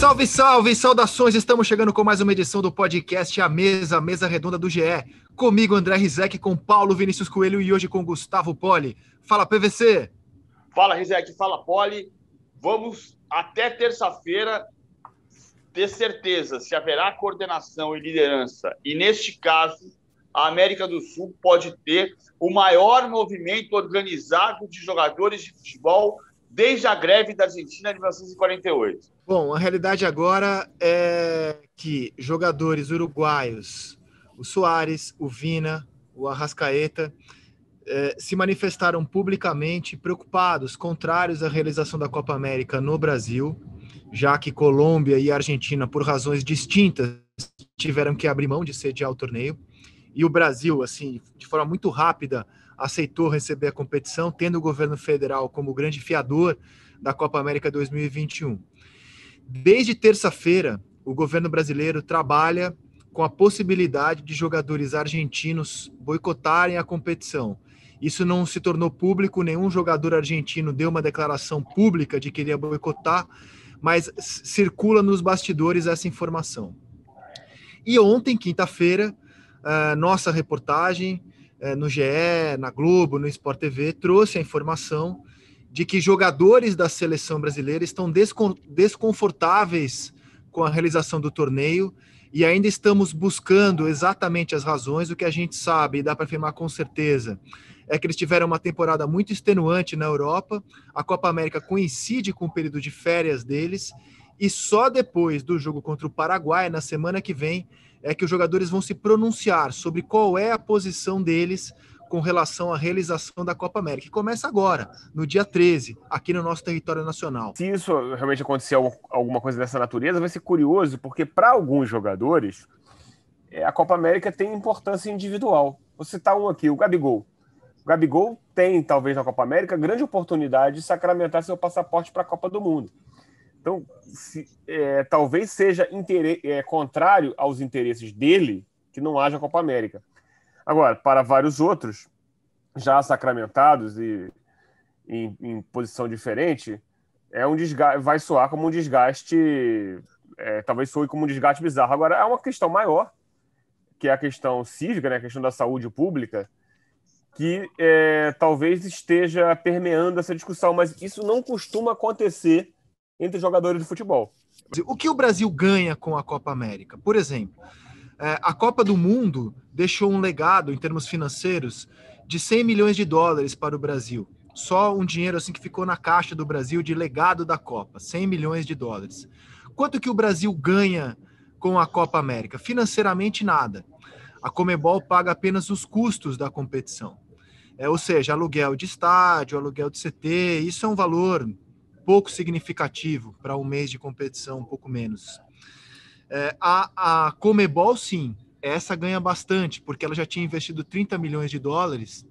Salve, salve, saudações! Estamos chegando com mais uma edição do podcast A Mesa Redonda do GE. Comigo, André Rizek, com Paulo Vinícius Coelho e hoje com Gustavo Poli. Fala, PVC! Fala, Rizek, fala, Poli. Vamos, até terça-feira, ter certeza se haverá coordenação e liderança. E, neste caso, a América do Sul pode ter o maior movimento organizado de jogadores de futebol desde a greve da Argentina de 1948. Bom, a realidade agora é que jogadores uruguaios, o Suárez, o Vina, o Arrascaeta, se manifestaram publicamente preocupados, contrários à realização da Copa América no Brasil, já que Colômbia e Argentina, por razões distintas, tiveram que abrir mão de sediar o torneio, e o Brasil, assim, de forma muito rápida, aceitou receber a competição, tendo o governo federal como grande fiador da Copa América 2021. Desde terça-feira, o governo brasileiro trabalha com a possibilidade de jogadores argentinos boicotarem a competição. Isso não se tornou público, nenhum jogador argentino deu uma declaração pública de que iria boicotar, mas circula nos bastidores essa informação. E ontem, quinta-feira, nossa reportagem no GE, na Globo, no Sport TV, trouxe a informação de que jogadores da seleção brasileira estão desconfortáveis com a realização do torneio e ainda estamos buscando exatamente as razões. O que a gente sabe, e dá para afirmar com certeza, é que eles tiveram uma temporada muito extenuante na Europa, a Copa América coincide com o período de férias deles, e só depois do jogo contra o Paraguai, na semana que vem, é que os jogadores vão se pronunciar sobre qual é a posição deles com relação à realização da Copa América, que começa agora, no dia 13, aqui no nosso território nacional. Se isso realmente acontecer alguma coisa dessa natureza, vai ser curioso, porque para alguns jogadores, a Copa América tem importância individual. Vou citar um aqui, o Gabigol. O Gabigol tem, talvez, na Copa América, grande oportunidade de sacramentar seu passaporte para a Copa do Mundo. Então, talvez seja contrário aos interesses dele que não haja Copa América. Agora, para vários outros, já sacramentados e em posição diferente, vai soar como um desgaste, talvez soe como um desgaste bizarro. Agora, há uma questão maior, que é a questão cívica, né, a questão da saúde pública, que talvez esteja permeando essa discussão, mas isso não costuma acontecer entre jogadores de futebol. O que o Brasil ganha com a Copa América? Por exemplo, a Copa do Mundo deixou um legado, em termos financeiros, de 100 milhões de dólares para o Brasil. Só um dinheiro assim que ficou na caixa do Brasil de legado da Copa, 100 milhões de dólares. Quanto que o Brasil ganha com a Copa América? Financeiramente, nada. A Conmebol paga apenas os custos da competição. Ou seja, aluguel de estádio, aluguel de CT, isso é um valor pouco significativo para um mês de competição, um pouco menos. A Conmebol, sim, essa ganha bastante, porque ela já tinha investido 30 milhões de dólares,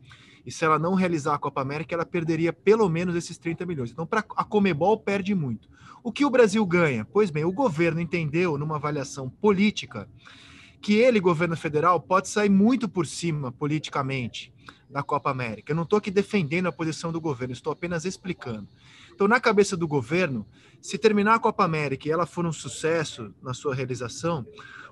e se ela não realizar a Copa América, ela perderia pelo menos esses 30 milhões. Então, a Conmebol perde muito. O que o Brasil ganha? Pois bem, o governo entendeu, numa avaliação política, que ele, governo federal, pode sair muito por cima, politicamente, da Copa América. Eu não estou aqui defendendo a posição do governo, estou apenas explicando. Então, na cabeça do governo, se terminar a Copa América e ela for um sucesso na sua realização,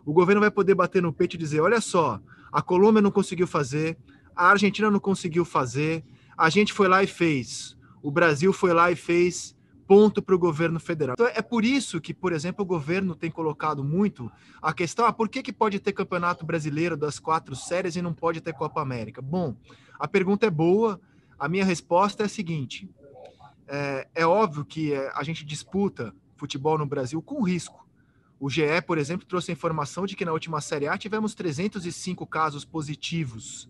o governo vai poder bater no peito e dizer, olha só, a Colômbia não conseguiu fazer, a Argentina não conseguiu fazer, a gente foi lá e fez, o Brasil foi lá e fez, ponto para o governo federal. Então, é por isso que, por exemplo, o governo tem colocado muito a questão, por que pode ter campeonato brasileiro das 4 séries e não pode ter Copa América? Bom, a pergunta é boa, a minha resposta é a seguinte, é óbvio que a gente disputa futebol no Brasil com risco. O GE, por exemplo, trouxe a informação de que na última Série A tivemos 305 casos positivos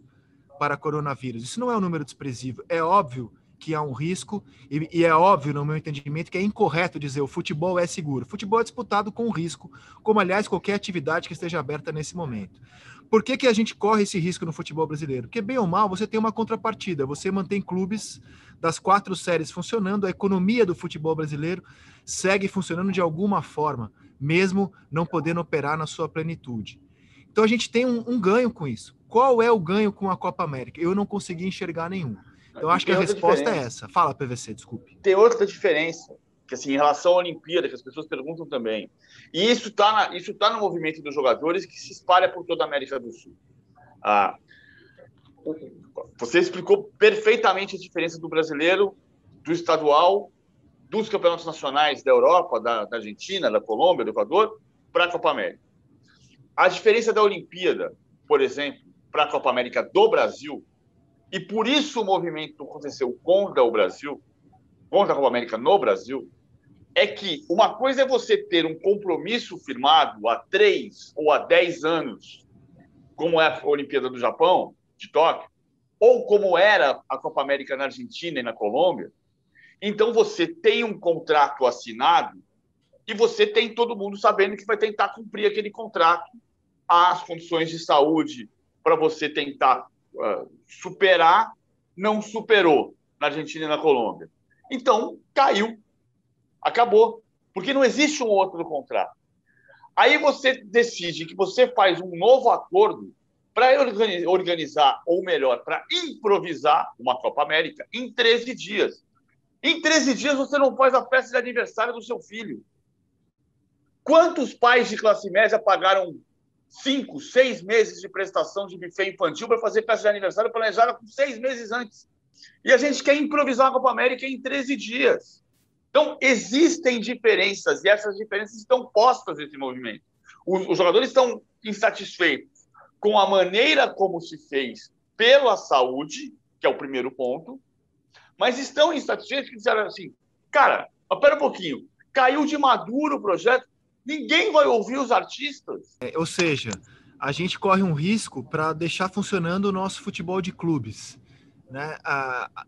para coronavírus. Isso não é um número desprezível. É óbvio que há um risco e é óbvio, no meu entendimento, que é incorreto dizer o futebol é seguro. O futebol é disputado com risco, como, aliás, qualquer atividade que esteja aberta nesse momento. Por que a gente corre esse risco no futebol brasileiro? Porque, bem ou mal, você tem uma contrapartida. Você mantém clubes das 4 séries funcionando, a economia do futebol brasileiro segue funcionando de alguma forma, mesmo não podendo operar na sua plenitude. Então, a gente tem um ganho com isso. Qual é o ganho com a Copa América? Eu não consegui enxergar nenhum. Então, acho que a resposta é essa. Fala, PVC, desculpe. Tem outra diferença. que assim, em relação à Olimpíada, que as pessoas perguntam também. E isso tá no movimento dos jogadores que se espalha por toda a América do Sul. Você explicou perfeitamente a diferença do brasileiro, do estadual, dos campeonatos nacionais da Europa, da Argentina, da Colômbia, do Equador, para a Copa América. A diferença da Olimpíada, por exemplo, para a Copa América do Brasil, e por isso o movimento aconteceu contra o Brasil, contra a Copa América no Brasil, é que uma coisa é você ter um compromisso firmado há 3 ou há 10 anos, como é a Olimpíada do Japão, de Tóquio, ou como era a Copa América na Argentina e na Colômbia. Então, você tem um contrato assinado e você tem todo mundo sabendo que vai tentar cumprir aquele contrato, as condições de saúde para você tentar superar, não superou na Argentina e na Colômbia. Então, caiu. Acabou. Porque não existe um outro contrato. Aí você decide que você faz um novo acordo para organizar, ou melhor, para improvisar uma Copa América em 13 dias. Em 13 dias você não faz a festa de aniversário do seu filho. Quantos pais de classe média pagaram 5, 6 meses de prestação de buffet infantil para fazer festa de aniversário planejada com 6 meses antes? E a gente quer improvisar a Copa América em 13 dias. Então, existem diferenças, e essas diferenças estão postas nesse movimento. Os jogadores estão insatisfeitos com a maneira como se fez pela saúde, que é o primeiro ponto, mas estão insatisfeitos que disseram assim, cara, espera um pouquinho, caiu de maduro o projeto, ninguém vai ouvir os artistas. Ou seja, a gente corre um risco para deixar funcionando o nosso futebol de clubes, né?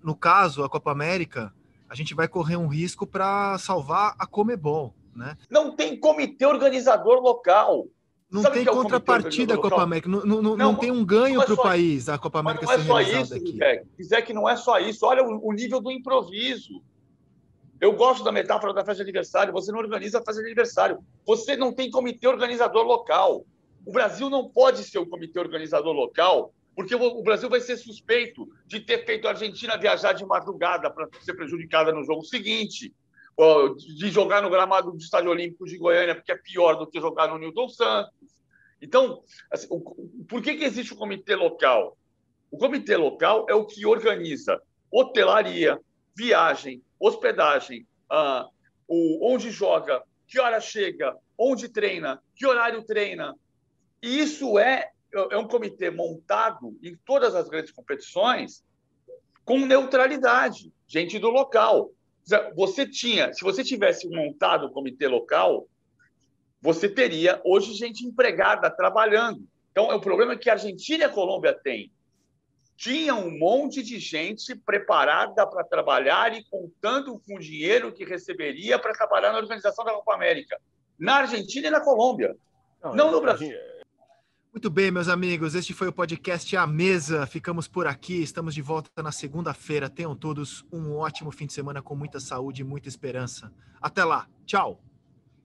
No caso, a Copa América, a gente vai correr um risco para salvar a Conmebol, né? Não tem comitê organizador local. Não tem contrapartida a Copa América, não tem um ganho para o país a Copa América ser realizada aqui. Quiser que não é só isso, olha o nível do improviso. Eu gosto da metáfora da festa de aniversário, você não organiza a festa de aniversário, você não tem comitê organizador local. O Brasil não pode ser o comitê organizador local, porque o Brasil vai ser suspeito de ter feito a Argentina viajar de madrugada para ser prejudicada no jogo seguinte, de jogar no gramado do Estádio Olímpico de Goiânia, porque é pior do que jogar no Newton Santos. Então, assim, por que existe o comitê local? O comitê local é o que organiza hotelaria, viagem, hospedagem, onde joga, que hora chega, onde treina, que horário treina. E isso é um comitê montado em todas as grandes competições com neutralidade, gente do local. Se você tivesse montado o comitê local, você teria hoje gente empregada trabalhando. Então, o problema que a Argentina e a Colômbia têm. Tinha um monte de gente preparada para trabalhar e contando com o dinheiro que receberia para trabalhar na organização da Copa América. Na Argentina e na Colômbia. Não no Brasil. Muito bem, meus amigos, este foi o podcast A Mesa. Ficamos por aqui, estamos de volta na segunda-feira. Tenham todos um ótimo fim de semana com muita saúde e muita esperança. Até lá, tchau!